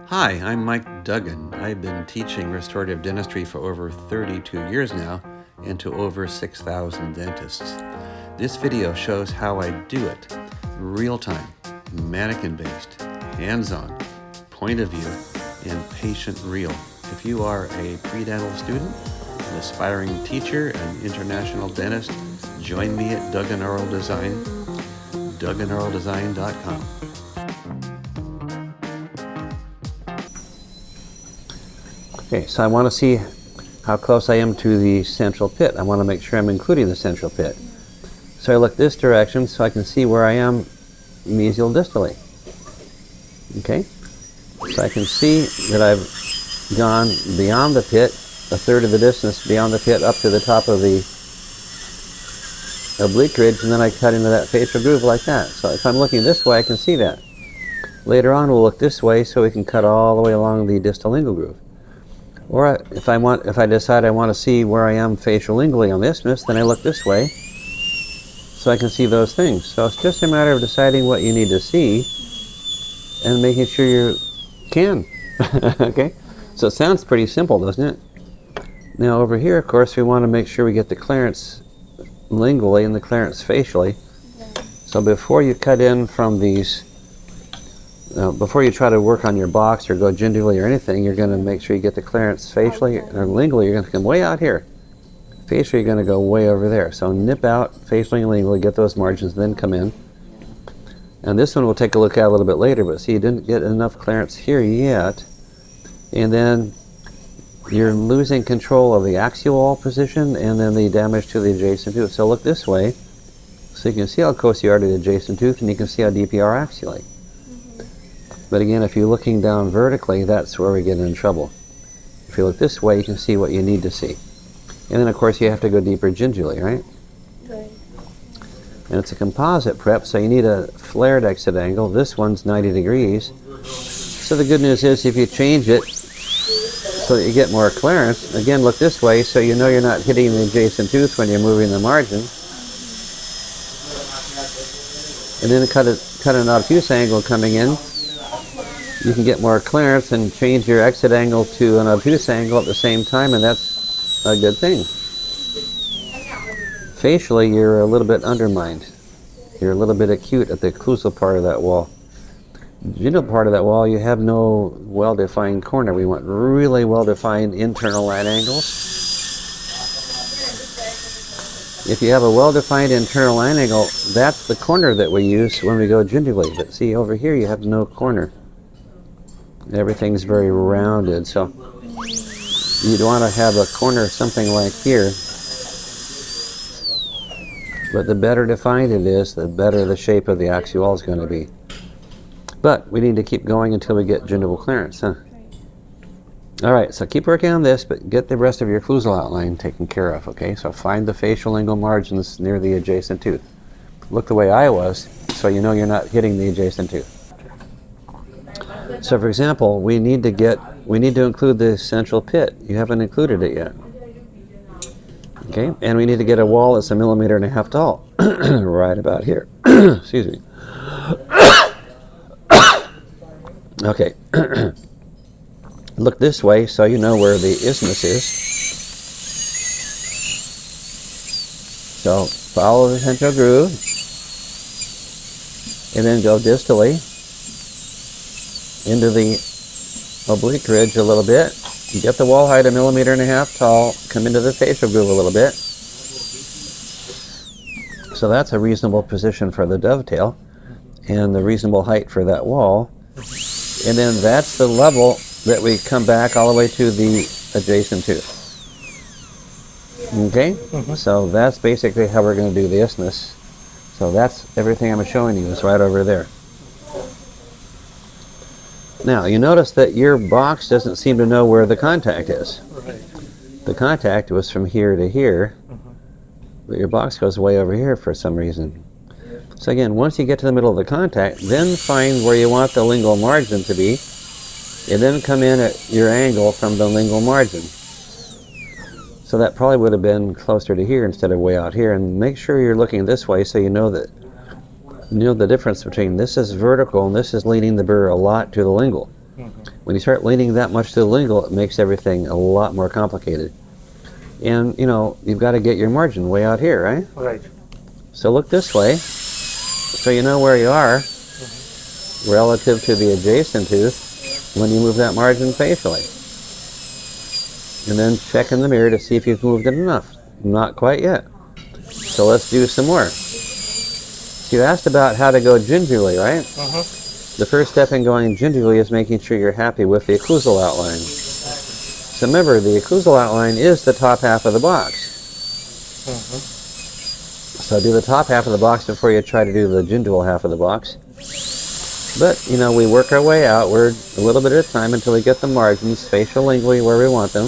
Hi, I'm Mike Duggan. I've been teaching restorative dentistry for over 32 years now and to over 6,000 dentists. This video shows how I do it. Real-time, mannequin-based, hands-on, point of view, and patient real. If you are a pre-dental student, an aspiring teacher, an international dentist, join me at Duggan Oral Design, DugganOralDesign.com. Okay, so I want to see how close I am to the central pit. I want to make sure I'm including the central pit. So I look this direction so I can see where I am mesial distally. Okay, so I can see that I've gone beyond the pit, a third of the distance beyond the pit up to the top of the oblique ridge, and then I cut into that facial groove like that. So if I'm looking this way, I can see that. Later on, we'll look this way so we can cut all the way along the distal lingual groove. Or if I decide I want to see where I am facial lingually on the isthmus, then I look this way so I can see those things. So it's just a matter of deciding what you need to see and making sure you can. Okay? So it sounds pretty simple, doesn't it? Now over here, of course, we want to make sure we get the clearance lingually and the clearance facially. So before you cut in from these, before you try to work on your box or go gingerly or anything, you're going to make sure you get the clearance facially or lingually. You're going to come way out here. Facially, you're going to go way over there. So nip out facially and lingually, get those margins, then come in. And this one we'll take a look at a little bit later, but see, you didn't get enough clearance here yet. And then you're losing control of the axial wall position and then the damage to the adjacent tooth. So look this way so you can see how close you are to the adjacent tooth and you can see how deep you are axially. But again, if you're looking down vertically, that's where we get in trouble. If you look this way, you can see what you need to see. And then, of course, you have to go deeper gingerly, right? Right. And it's a composite prep, so you need a flared exit angle. This one's 90 degrees. So the good news is if you change it so that you get more clearance, again, look this way so you know you're not hitting the adjacent tooth when you're moving the margin. And then cut an obtuse angle coming in. You can get more clearance and change your exit angle to an obtuse angle at the same time, and that's a good thing. Facially, you're a little bit undermined. You're a little bit acute at the occlusal part of that wall. Gingival part of that wall, you have no well-defined corner. We want really well-defined internal line angles. If you have a well-defined internal line angle, that's the corner that we use when we go gingerly. But see, over here you have no corner. Everything's very rounded, so you'd want to have a corner something like here. But the better defined it is, the better the shape of the axial wall is going to be. But we need to keep going until we get gingival clearance, huh? All right, so keep working on this, but get the rest of your occlusal outline taken care of, okay? So find the facial lingual margins near the adjacent tooth. Look the way I was, so you know you're not hitting the adjacent tooth. So for example, we need to include the central pit. You haven't included it yet. Okay, and we need to get a wall that's 1.5 millimeters tall, right about here. Excuse me. Okay. Look this way so you know where the isthmus is. So follow the central groove and then go distally into the oblique ridge a little bit. You get the wall height 1.5 millimeters tall, come into the facial groove a little bit. So that's a reasonable position for the dovetail and the reasonable height for that wall. And then that's the level that we come back all the way to the adjacent tooth. Okay? So that's basically how we're going to do the isthmus. So that's everything I'm showing you is right over there. Now, you notice that your box doesn't seem to know where the contact is. Right. The contact was from here to here, but your box goes way over here for some reason. So again, once you get to the middle of the contact, then find where you want the lingual margin to be, and then come in at your angle from the lingual margin. So that probably would have been closer to here instead of way out here, and make sure you're looking this way so you know that you know the difference between this is vertical and this is leaning the burr a lot to the lingual. When you start leaning that much to the lingual, it makes everything a lot more complicated. And, you know, you've got to get your margin way out here, right? Right. So look this way, so you know where you are relative to the adjacent tooth when you move that margin facially. And then check in the mirror to see if you've moved it enough. Not quite yet. So let's do some more. You asked about how to go gingerly, right? The first step in going gingerly is making sure you're happy with the occlusal outline. So remember, the occlusal outline is the top half of the box. So do the top half of the box before you try to do the gingival half of the box. But, you know, we work our way outward a little bit at a time until we get the margins facial lingually where we want them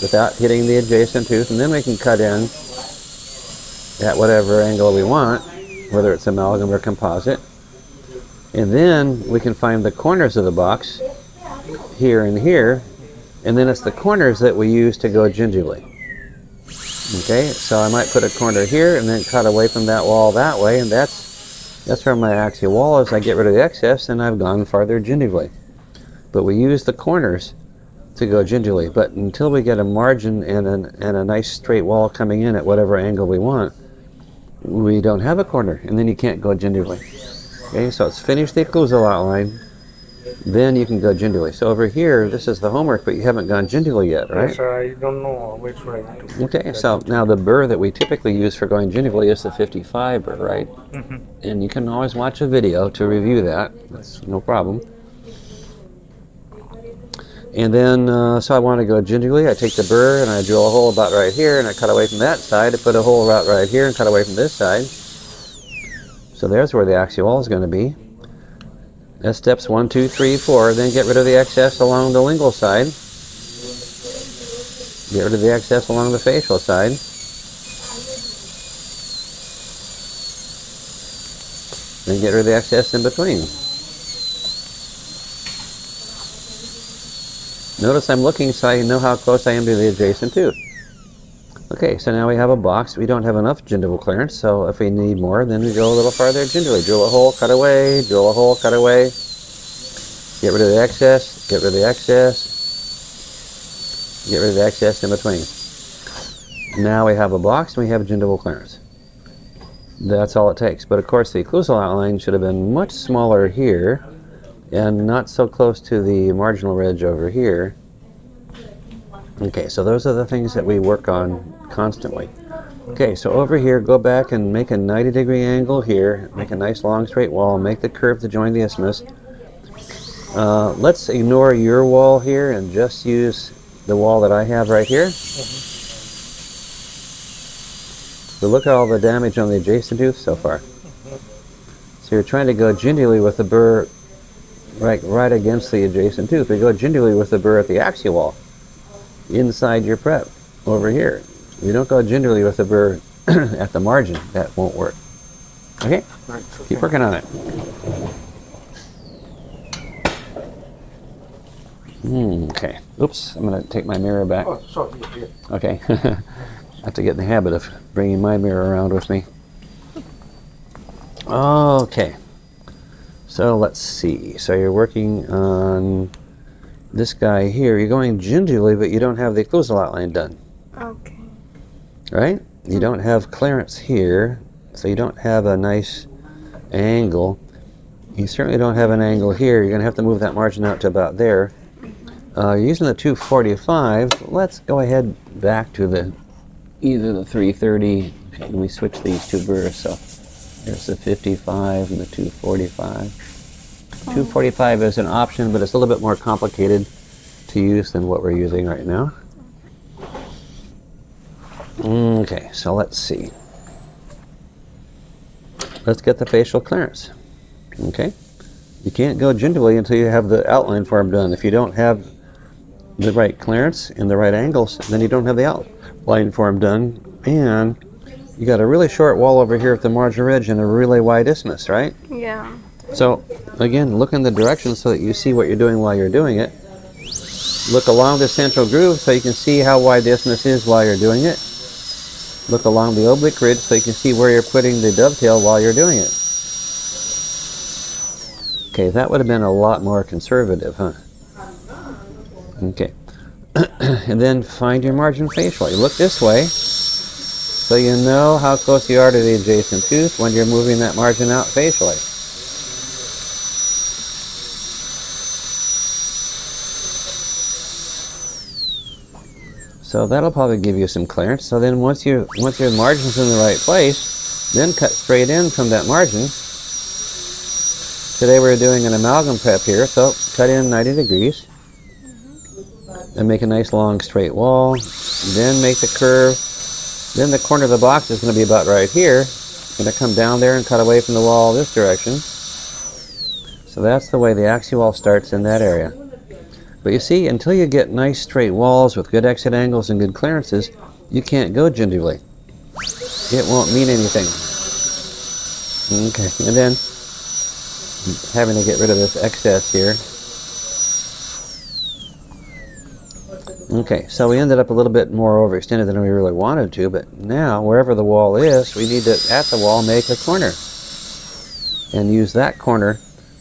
without hitting the adjacent tooth, and then we can cut in at whatever angle we want, whether it's amalgam or composite. And then we can find the corners of the box here and here, and then it's the corners that we use to go gingerly. Okay, so I might put a corner here and then cut away from that wall that way, and that's where my axial wall is. I get rid of the excess and I've gone farther gingerly. But we use the corners to go gingerly. But until we get a margin and a nice straight wall coming in at whatever angle we want, we don't have a corner, and then you can't go gingerly. Okay, so it's finish the occlusal outline, then you can go gingerly. So over here, this is the homework, but you haven't gone gingerly yet, right? Yes, I don't know which way to. Okay, so now the burr that we typically use for going gingerly is the 55 burr, right? And you can always watch a video to review that. That's no problem. And then, so I want to go gingerly. I take the burr and I drill a hole about right here, and I cut away from that side. I put a hole right here and cut away from this side. So there's where the axial wall is going to be. That's steps 1, 2, 3, 4. Then get rid of the excess along the lingual side. Get rid of the excess along the facial side. Then get rid of the excess in between. Notice I'm looking so I know how close I am to the adjacent tooth. Okay, so now we have a box. We don't have enough gingival clearance, so if we need more, then we go a little farther gingerly. Drill a hole, cut away, drill a hole, cut away. Get rid of the excess, get rid of the excess. Get rid of the excess in between. Now we have a box and we have gingival clearance. That's all it takes. But of course the occlusal outline should have been much smaller here and not so close to the marginal ridge over here. Okay, so those are the things that we work on constantly. Okay, so over here, go back and make a 90-degree angle here, make a nice long straight wall, make the curve to join the isthmus. Let's ignore your wall here and just use the wall that I have right here. So look at all the damage on the adjacent tooth so far. So you're trying to go gingerly with the burr right against the adjacent tooth. We go gingerly with the burr at the axial wall, inside your prep, over here. You don't go gingerly with the burr at the margin. That won't work. Okay? Right. Keep working on it. Okay. Oops, I'm going to take my mirror back. Oh, sorry. Yeah. Okay. I have to get in the habit of bringing my mirror around with me. Okay. So let's see. So you're working on this guy here. You're going gingerly, but you don't have the occlusal outline done. Okay. Right? You don't have clearance here, so you don't have a nice angle. You certainly don't have an angle here. You're going to have to move that margin out to about there. Using the 245, let's go ahead back to either the 330. Okay, we switch these two burrs, so there's the 55 and the 245. 245 is an option, but it's a little bit more complicated to use than what we're using right now. Okay, so let's see. Let's get the facial clearance. Okay? You can't go gingerly until you have the outline form done. If you don't have the right clearance and the right angles, then you don't have the outline form done. And you got a really short wall over here at the marginal ridge and a really wide isthmus, right? Yeah. So, again, look in the direction so that you see what you're doing while you're doing it. Look along the central groove so you can see how wide the isthmus is while you're doing it. Look along the oblique ridge so you can see where you're putting the dovetail while you're doing it. Okay, that would have been a lot more conservative, huh? Okay. And then find your margin facially. Look this way so you know how close you are to the adjacent tooth when you're moving that margin out facially. So that'll probably give you some clearance. So then once your margin's in the right place, then cut straight in from that margin. Today we're doing an amalgam prep here, so cut in 90 degrees and make a nice long straight wall. Then make the curve. Then the corner of the box is going to be about right here. Going to come down there and cut away from the wall this direction. So that's the way the axial starts in that area. But you see, until you get nice straight walls with good exit angles and good clearances, you can't go gingerly. It won't mean anything. Okay, and then having to get rid of this excess here. Okay, so we ended up a little bit more overextended than we really wanted to, but now wherever the wall is, we need to, at the wall, make a corner. And use that corner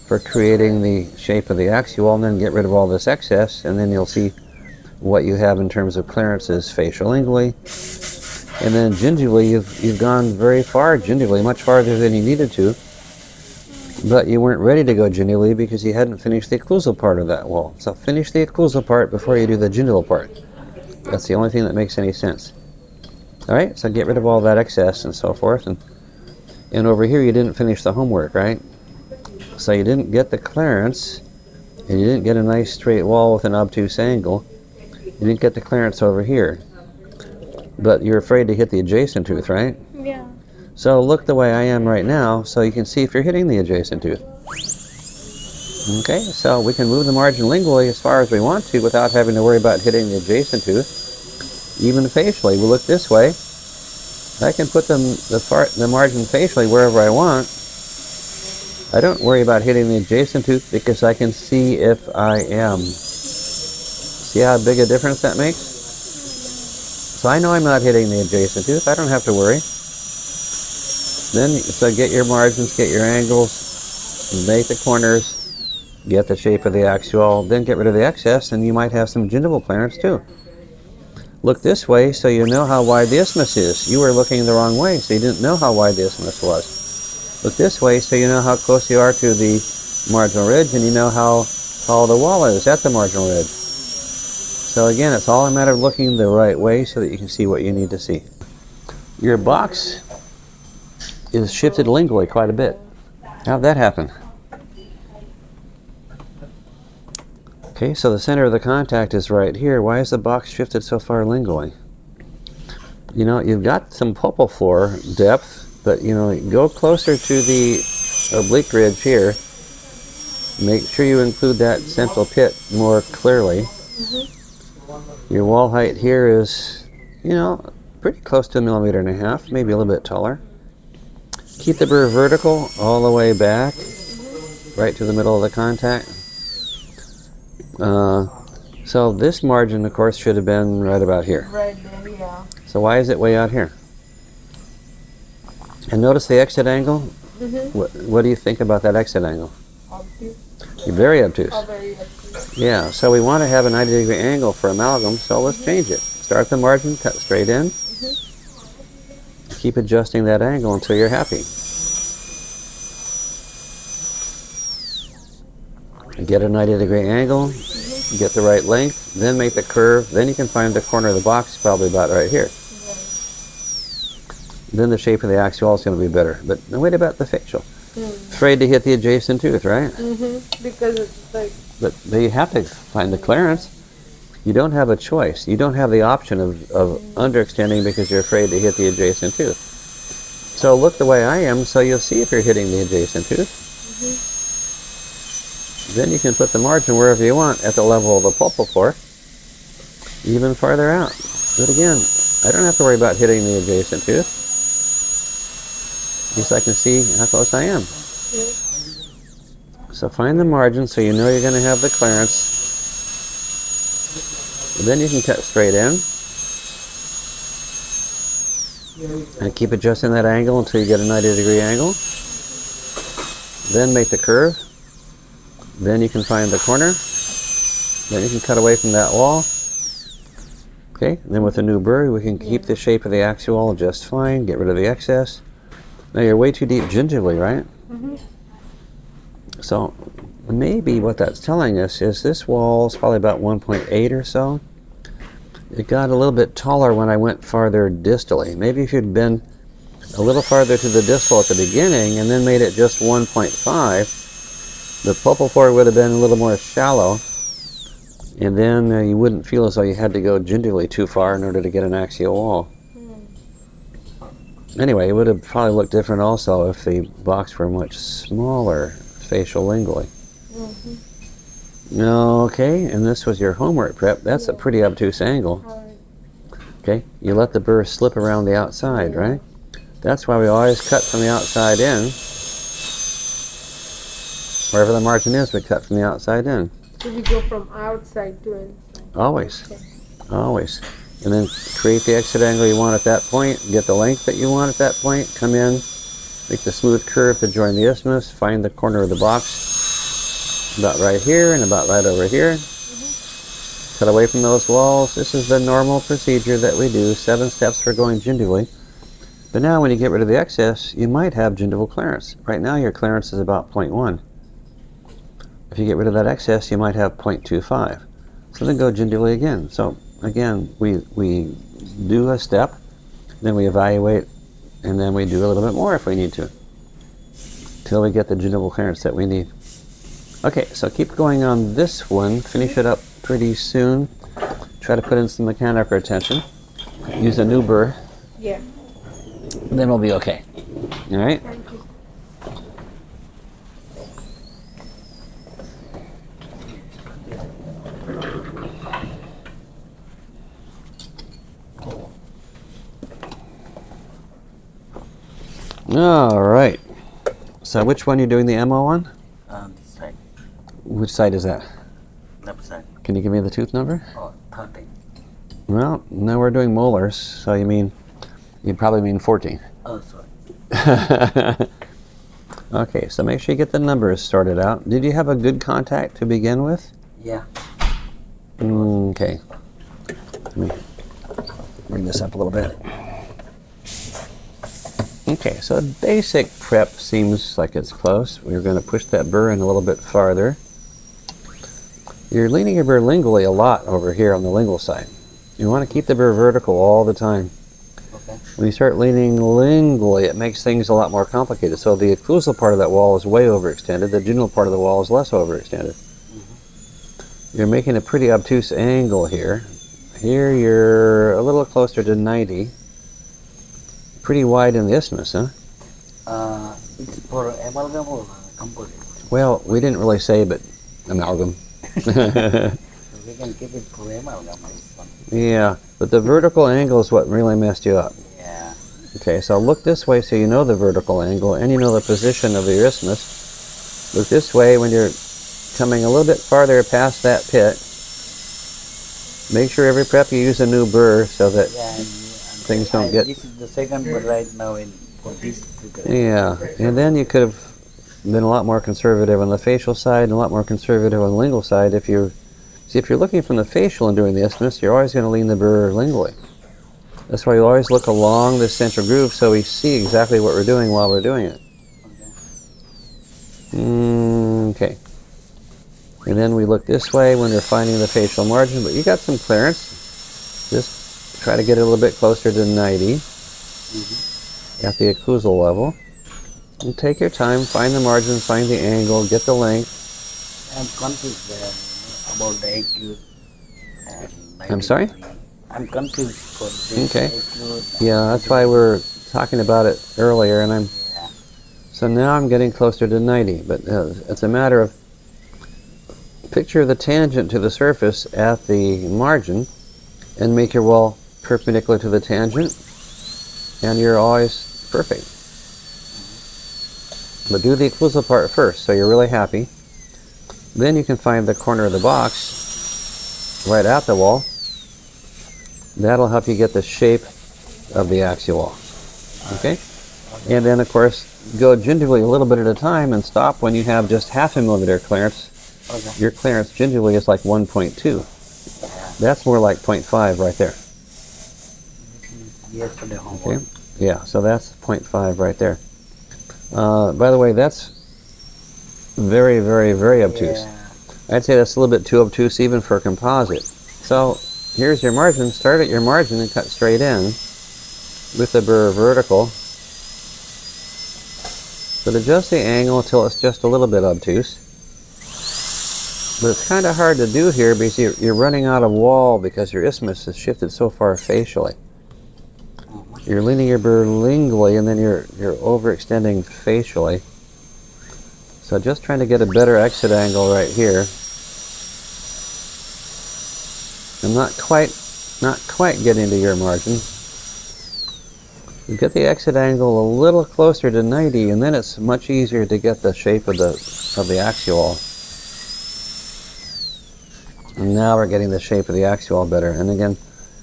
for creating the shape of the axial, and then get rid of all this excess, and then you'll see what you have in terms of clearances facial-lingually. And then gingially, you've gone very far gingially, much farther than you needed to, but you weren't ready to go gingially because you hadn't finished the occlusal part of that wall. So finish the occlusal part before you do the gingival part. That's the only thing that makes any sense. All right, so get rid of all that excess and so forth. And over here, you didn't finish the homework, right? So you didn't get the clearance, and you didn't get a nice straight wall with an obtuse angle. You didn't get the clearance over here. But you're afraid to hit the adjacent tooth, right? Yeah. So look the way I am right now, so you can see if you're hitting the adjacent tooth. Okay, so we can move the margin lingually as far as we want to without having to worry about hitting the adjacent tooth. Even facially, we look this way. I can put the margin facially wherever I want. I don't worry about hitting the adjacent tooth because I can see if I am. See how big a difference that makes? So I know I'm not hitting the adjacent tooth. I don't have to worry. Then, so get your margins, get your angles, make the corners, get the shape of the axial, then get rid of the excess, and you might have some gingival clearance too. Look this way so you know how wide the isthmus is. You were looking the wrong way, so you didn't know how wide the isthmus was. Look this way so you know how close you are to the marginal ridge, and you know how tall the wall is at the marginal ridge. So again, it's all a matter of looking the right way so that you can see what you need to see. Your box is shifted lingually quite a bit. How'd that happen? Okay, so the center of the contact is right here. Why is the box shifted so far lingually? You know, you've got some pulpal floor depth, but you know, go closer to the oblique ridge here. Make sure you include that central pit more clearly. Your wall height here is, you know, pretty close to 1.5 millimeters, maybe a little bit taller. Keep the burr vertical all the way back, right to the middle of the contact. So this margin, of course, should have been right about here. Right there, yeah. So why is it way out here? And notice the exit angle. What do you think about that exit angle? Obtuse. You're very obtuse. Oh, very obtuse. Yeah, so we want to have a 90-degree angle for amalgam, so let's change it. Start the margin, cut straight in. Keep adjusting that angle until you're happy. Get a 90-degree angle, get the right length, then make the curve, then you can find the corner of the box probably about right here. Then the shape of the axial is going to be better. But wait about the facial. Afraid to hit the adjacent tooth, right? Because it's like... But you have to find the clearance. You don't have a choice. You don't have the option of underextending because you're afraid to hit the adjacent tooth. So look the way I am so you'll see if you're hitting the adjacent tooth. Then you can put the margin wherever you want at the level of the pulpal floor, even farther out. Do it again. I don't have to worry about hitting the adjacent tooth. At least I can see how close I am. So find the margin so you know you're going to have the clearance. Then you can cut straight in. And keep adjusting that angle until you get a 90-degree angle. Then make the curve. Then you can find the corner. Then you can cut away from that wall. Okay, and then with a new burr, we can keep the shape of the axial wall just fine, get rid of the excess. Now you're way too deep gingivally, right? So maybe what that's telling us is this wall is probably about 1.8 or so. It got a little bit taller when I went farther distally. Maybe if you'd been a little farther to the distal at the beginning and then made it just 1.5, the pulpal pore would have been a little more shallow, and then you wouldn't feel as though you had to go gingivally too far in order to get an axial wall. Anyway, it would have probably looked different also if the box were much smaller facial lingually. Okay, and this was your homework prep. That's a pretty obtuse angle. Okay, you let the burr slip around the outside, right? That's why we always cut from the outside in. Wherever the margin is, we cut from the outside in. So we go from outside to inside. Always. Okay. Always. And then create the exit angle you want at that point, get the length that you want at that point, come in, make the smooth curve to join the isthmus, find the corner of the box, about right here and about right over here. Cut away from those walls. This is the normal procedure that we do, 7 steps for going gingivally. But now when you get rid of the excess, you might have gingival clearance. Right now your clearance is about 0.1. If you get rid of that excess, you might have 0.25. So then go gingivally again. So again, we do a step, then we evaluate, and then we do a little bit more if we need to, till we get the gingival clearance that we need. Okay, so keep going on this one. Finish it up pretty soon. Try to put in some mechanical retention. Use a new burr. Yeah. Then we'll be okay. All right? Thank you. All right. So which one are you doing the MO on? This side, Which side is that? left side. Can you give me the tooth number? Oh, 30. Well, now we're doing molars, so you probably mean 14. Oh, sorry. Okay, so make sure you get the numbers sorted out. Did you have a good contact to begin with? Yeah. Okay. Let me bring this up a little bit. Okay, so basic prep seems like it's close. We're going to push that burr in a little bit farther. You're leaning your burr lingually a lot over here on the lingual side. You want to keep the burr vertical all the time. Okay. When you start leaning lingually, it makes things a lot more complicated. So the occlusal part of that wall is way overextended. The gingival part of the wall is less overextended. You're making a pretty obtuse angle here. Here you're a little closer to 90. Pretty wide in the isthmus, huh? It's for amalgam or composite? Well, we didn't really say, but amalgam. So we can keep it for amalgam. This one. Yeah, but the vertical angle is what really messed you up. Yeah. Okay, so look this way so you know the vertical angle and you know the position of your isthmus. Look this way when you're coming a little bit farther past that pit. Make sure every prep you use a new burr so that Yeah. things don't get... This is the second, but right now for this. Yeah, and then you could have been a lot more conservative on the facial side and a lot more conservative on the lingual side. If you're looking from the facial and doing the isthmus, you're always going to lean the burr lingually. That's why you always look along the central groove so we see exactly what we're doing while we're doing it. Okay. And then we look this way when we're finding the facial margin, but you got some clearance. Just try to get it a little bit closer to 90 at the occlusal level. And take your time, find the margin, find the angle, get the length. I'm confused about the acute and I'm sorry? I'm confused for this Okay. acute. Yeah, that's why we're talking about it earlier, and Yeah. so now I'm getting closer to 90, but it's a matter of picture the tangent to the surface at the margin and make your wall perpendicular to the tangent, and you're always perfect. But do the occlusal part first, so you're really happy. Then you can find the corner of the box right at the wall. That'll help you get the shape of the axial wall. Okay? And then, of course, go gingivally a little bit at a time and stop when you have just 0.5 millimeter clearance Okay. Your clearance gingerly is like 1.2. That's more like 0.5 right there. Yesterday homework. Okay. Yeah, so that's 0.5 right there. By the way, that's very, very, very obtuse. Yeah. I'd say that's a little bit too obtuse even for a composite. So here's your margin. Start at your margin and cut straight in with the burr vertical. But adjust the angle until it's just a little bit obtuse. But it's kind of hard to do here because you're running out of wall because your isthmus is shifted so far facially. You're leaning your burr lingually and then you're overextending facially. So just trying to get a better exit angle right here. I'm not quite getting to your margin. You get the exit angle a little closer to 90 and then it's much easier to get the shape of the axial. And now we're getting the shape of the axial better. And again,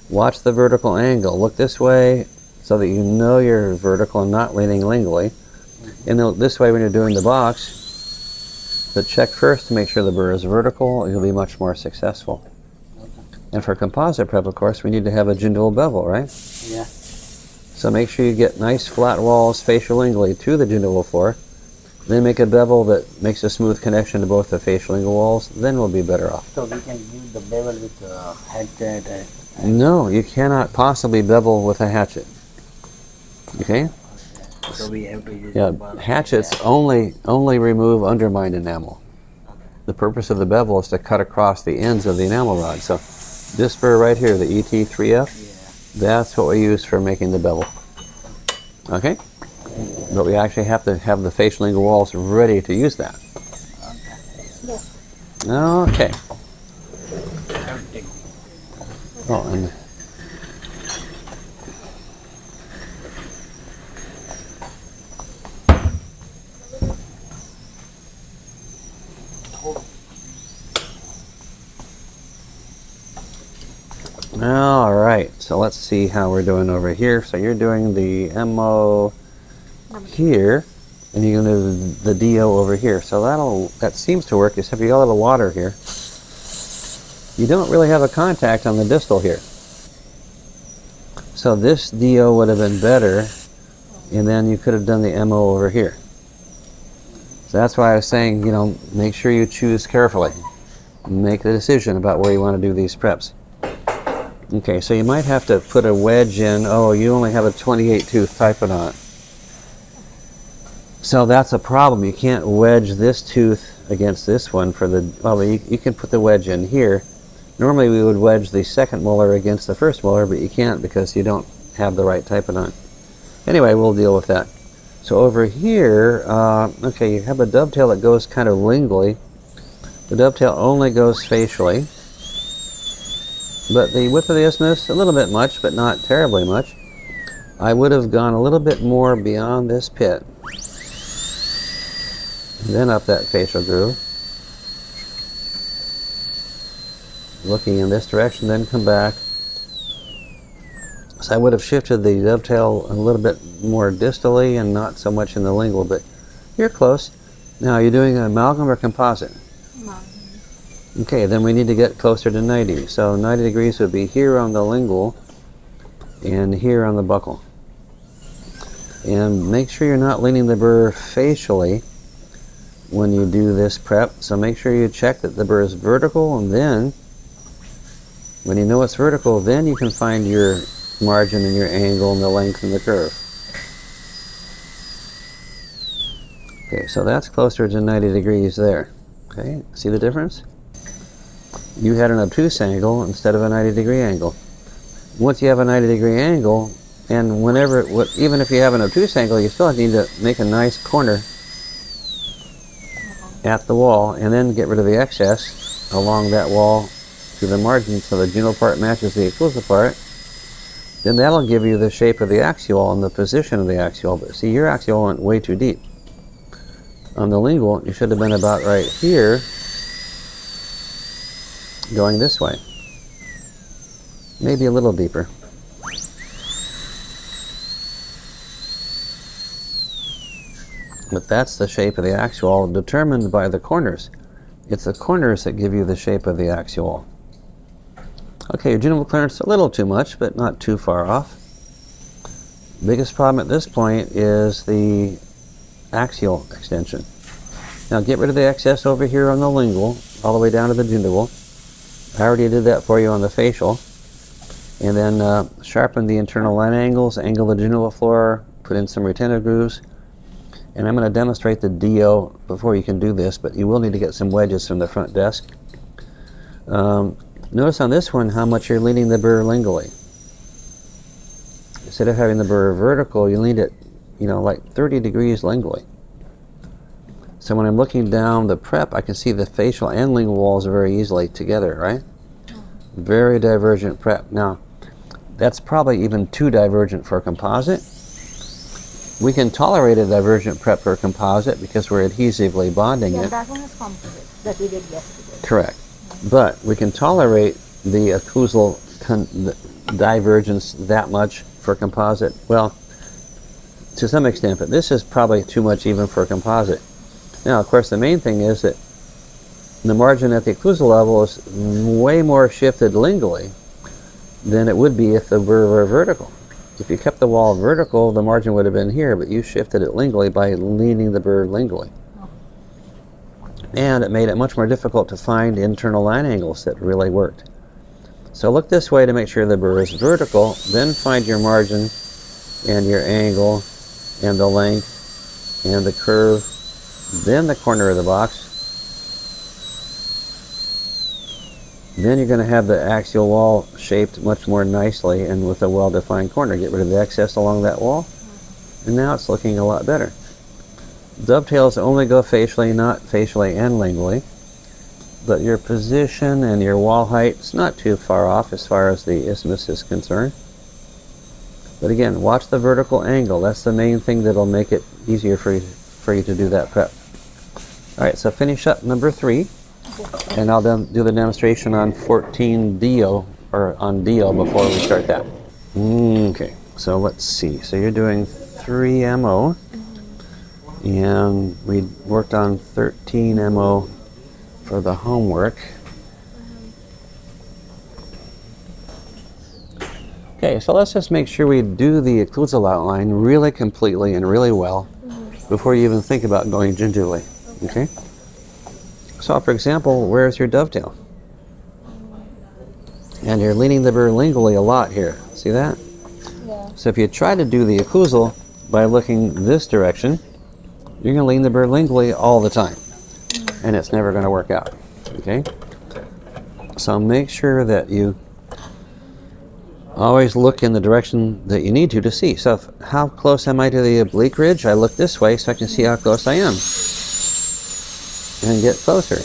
watch the vertical angle. Look this way so that you know you're vertical and not leaning lingually. And this way when you're doing the box, but check first to make sure the burr is vertical, you'll be much more successful. And for composite prep, of course, we need to have a gingival bevel, right? Yeah. So make sure you get nice flat walls facial lingually to the gingival floor. Then make a bevel that makes a smooth connection to both the facial lingual walls. Then we'll be better off. So we can use the bevel with hatchet. No, you cannot possibly bevel with a hatchet. Okay? So we have to use Yeah, the bevel. hatchets only remove undermined enamel. The purpose of the bevel is to cut across the ends of the enamel rod. So this burr right here, the ET3F, that's what we use for making the bevel. Okay? But we actually have to have the facial lingual walls ready to use that. Okay. Oh, and all right, so let's see how we're doing over here. So you're doing the MO here, and you're going to do the DO over here. So that seems to work, except you got a little water here. You don't really have a contact on the distal here. So this DO would have been better, and then you could have done the MO over here. So that's why I was saying, you know, make sure you choose carefully. Make the decision about where you want to do these preps. Okay, so you might have to put a wedge in. Oh, you only have a 28 tooth typodont. So that's a problem. You can't wedge this tooth against this one for the, well, you can put the wedge in here. Normally we would wedge the second molar against the first molar, but you can't because you don't have the right typodont. Anyway, we'll deal with that. So over here, okay, you have a dovetail that goes kind of lingually. The dovetail only goes facially. But the width of the isthmus, a little bit much, but not terribly much. I would have gone a little bit more beyond this pit. And then up that facial groove. Looking in this direction, then come back. So I would have shifted the dovetail a little bit more distally and not so much in the lingual, but you're close. Now, you're doing an amalgam or composite? Okay, then we need to get closer to 90. So 90 degrees would be here on the lingual and here on the buccal. And make sure you're not leaning the burr facially when you do this prep. So make sure you check that the burr is vertical, and then when you know it's vertical, then you can find your margin and your angle and the length and the curve. Okay, so that's closer to 90 degrees there. Okay, see the difference? You had an obtuse angle instead of a 90-degree angle. Once you have a 90-degree angle, and whenever, even if you have an obtuse angle, you still need to make a nice corner at the wall, and then get rid of the excess along that wall to the margin so the gingival part matches the occlusal part. Then that'll give you the shape of the axial and the position of the axial. But see, your axial went way too deep. On the lingual, you should have been about right here, going this way. Maybe a little deeper. But that's the shape of the axial determined by the corners. It's the corners that give you the shape of the axial wall. Okay, your gingival clearance a little too much, but not too far off. Biggest problem at this point is the axial extension. Now get rid of the excess over here on the lingual, all the way down to the gingival. I already did that for you on the facial. And then sharpen the internal line angles, angle the gingival floor, put in some retentive grooves. And I'm going to demonstrate the DO before you can do this, but you will need to get some wedges from the front desk. Notice on this one how much you're leaning the burr lingually. Instead of having the burr vertical, you leaned it, like 30 degrees lingually. So when I'm looking down the prep, I can see the facial and lingual walls very easily together, right? Very divergent prep. Now, that's probably even too divergent for a composite. We can tolerate a divergent prep for a composite because we're adhesively bonding it. That one is composite that we did yesterday. Correct. But we can tolerate the occlusal divergence that much for composite. Well, to some extent, but this is probably too much even for a composite. Now, of course, the main thing is that the margin at the occlusal level is way more shifted lingually than it would be if the burr were vertical. If you kept the wall vertical, the margin would have been here, but you shifted it lingually by leaning the burr lingually. And it made it much more difficult to find internal line angles that really worked. So look this way to make sure the burr is vertical, then find your margin and your angle and the length and the curve, then the corner of the box. Then you're going to have the axial wall shaped much more nicely and with a well-defined corner. Get rid of the excess along that wall, and now it's looking a lot better. Dovetails only go facially, not facially and lingually, but your position and your wall height is not too far off as far as the isthmus is concerned. But again, watch the vertical angle. That's the main thing that'll make it easier for you to do that prep. All right, so finish up number 3, and I'll then do the demonstration on 14 DO, or on DO before we start that. Okay, so let's see. So you're doing 3 MO. And we worked on 13 MO for the homework. Okay, so let's just make sure we do the occlusal outline really completely and really well before you even think about going gingerly. Okay? So for example, where's your dovetail? And you're leaning the burr lingually a lot here. See that? Yeah. So if you try to do the occlusal by looking this direction, you're going to lean the burr lingually all the time, and it's never going to work out. Okay? So make sure that you always look in the direction that you need to see. So how close am I to the oblique ridge? I look this way so I can see how close I am. And get closer.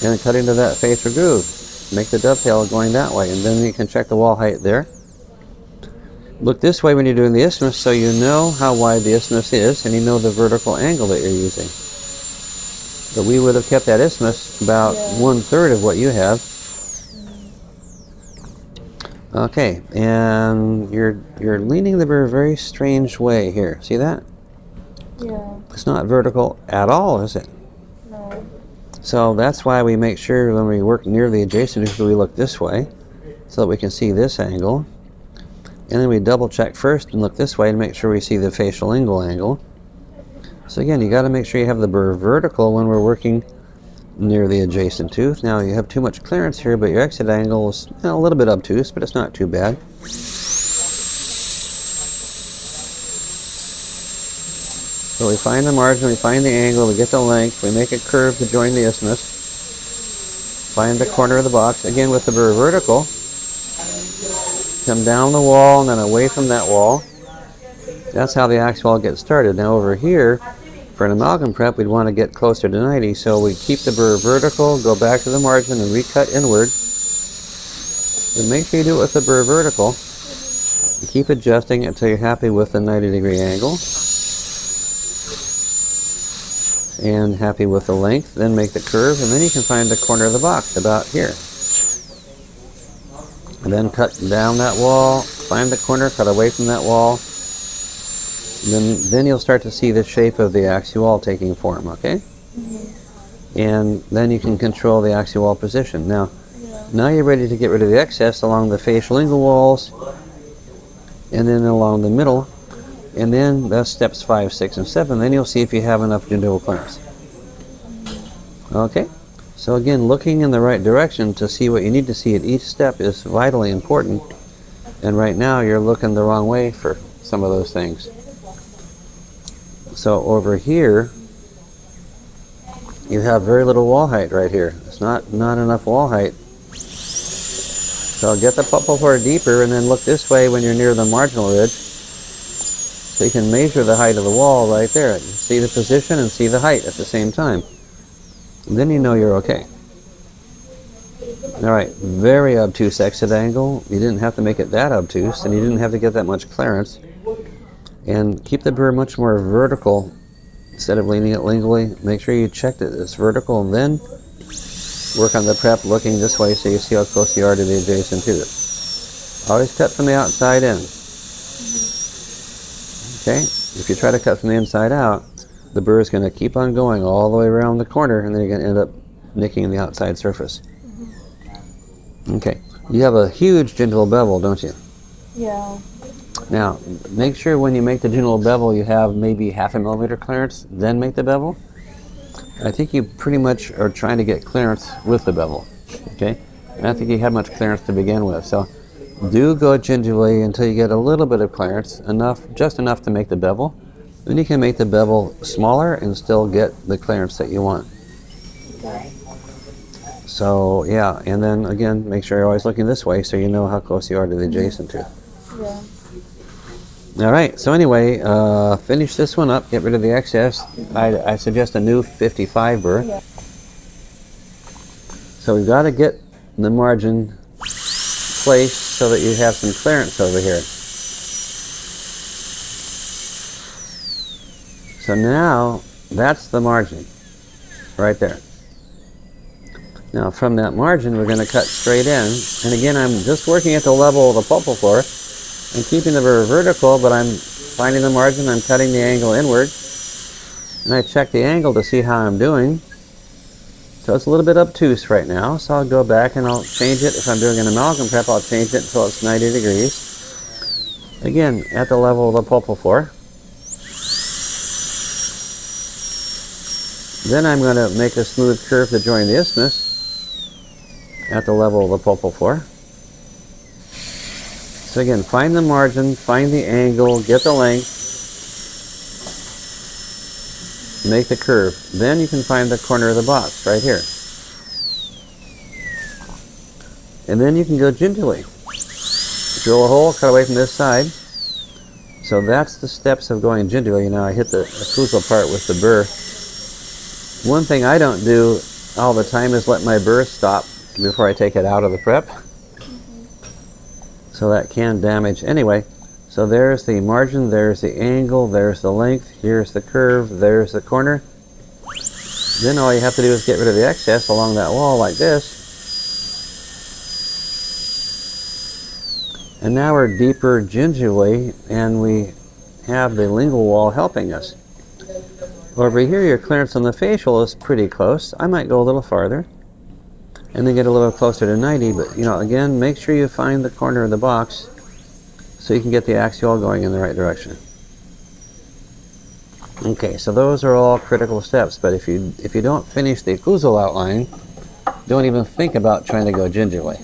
And cut into that facial groove. Make the dovetail going that way, and then you can check the wall height there. Look this way when you're doing the isthmus so you know how wide the isthmus is and you know the vertical angle that you're using. But we would have kept that isthmus about 1/3 of what you have. Okay, and you're leaning the burr a very strange way here. See that? Yeah. It's not vertical at all, is it? No. So that's why we make sure when we work near the adjacent tooth we look this way so that we can see this angle. And then we double check first and look this way to make sure we see the facial lingual angle. So again, you got to make sure you have the burr vertical when we're working near the adjacent tooth. Now you have too much clearance here, but your exit angle is a little bit obtuse, but it's not too bad. So we find the margin, we find the angle, we get the length, we make a curve to join the isthmus. Find the corner of the box, again with the burr vertical. Come down the wall and then away from that wall. That's how the axial wall gets started. Now over here, for an amalgam prep, we'd want to get closer to 90, so we keep the burr vertical, go back to the margin and recut inward. Then make sure you do it with the burr vertical. And keep adjusting until you're happy with the 90-degree angle. And happy with the length. Then make the curve, and then you can find the corner of the box about here. And then cut down that wall, find the corner, cut away from that wall. Then you'll start to see the shape of the axial wall taking form, okay? and then you can control the axial wall position. Now, Yeah. now you're ready to get rid of the excess along the facial lingual walls, and then along the middle, and then that's steps 5, 6, and 7. Then you'll see if you have enough gingival clearance. Okay? So again, looking in the right direction to see what you need to see at each step is vitally important. And right now you're looking the wrong way for some of those things. So over here, you have very little wall height right here. It's not enough wall height. So get the pulpal floor deeper and then look this way when you're near the marginal ridge. So you can measure the height of the wall right there. See the position and see the height at the same time. And then you know you're okay. All right, very obtuse exit angle. You didn't have to make it that obtuse, and you didn't have to get that much clearance. And keep the burr much more vertical instead of leaning it lingually. Make sure you check that it's vertical, and then work on the prep looking this way so you see how close you are to the adjacent tooth. Always cut from the outside in. Okay, if you try to cut from the inside out, the burr is going to keep on going all the way around the corner, and then you're going to end up nicking the outside surface. Okay, you have a huge gingival bevel, don't you? Yeah. Now, make sure when you make the gingival bevel you have maybe 1/2 millimeter clearance, then make the bevel. I think you pretty much are trying to get clearance with the bevel, okay? And I think you had much clearance to begin with, so do go gingivally until you get a little bit of clearance, just enough to make the bevel. Then you can make the bevel smaller and still get the clearance that you want. Okay. So yeah, and then again, make sure you're always looking this way so you know how close you are to the adjacent tooth. Yeah. All right, so anyway, finish this one up, get rid of the excess. I suggest a new 55 burr. Yeah. So we've got to get the margin placed so that you have some clearance over here. So now, that's the margin, right there. Now from that margin, we're going to cut straight in. And again, I'm just working at the level of the pulpal floor. I'm keeping the burr vertical, but I'm finding the margin, I'm cutting the angle inward. And I check the angle to see how I'm doing. So it's a little bit obtuse right now, so I'll go back and I'll change it. If I'm doing an amalgam prep, I'll change it until it's 90 degrees. Again, at the level of the pulpal floor. Then I'm going to make a smooth curve to join the isthmus at the level of the pulpal floor. So again, find the margin, find the angle, get the length, make the curve. Then you can find the corner of the box right here. And then you can go gingerly. Drill a hole, cut away from this side. So that's the steps of going gingerly. Now I hit the occlusal part with the burr. One thing I don't do all the time is let my burr stop before I take it out of the prep. So that can damage. Anyway, so there's the margin, there's the angle, there's the length, here's the curve, there's the corner. Then all you have to do is get rid of the excess along that wall like this. And now we're deeper gingerly and we have the lingual wall helping us. Over here, your clearance on the facial is pretty close. I might go a little farther and then get a little closer to 90, but you know, again, make sure you find the corner of the box so you can get the axial going in the right direction. Okay, so those are all critical steps, but if you don't finish the occlusal outline, don't even think about trying to go gingerly.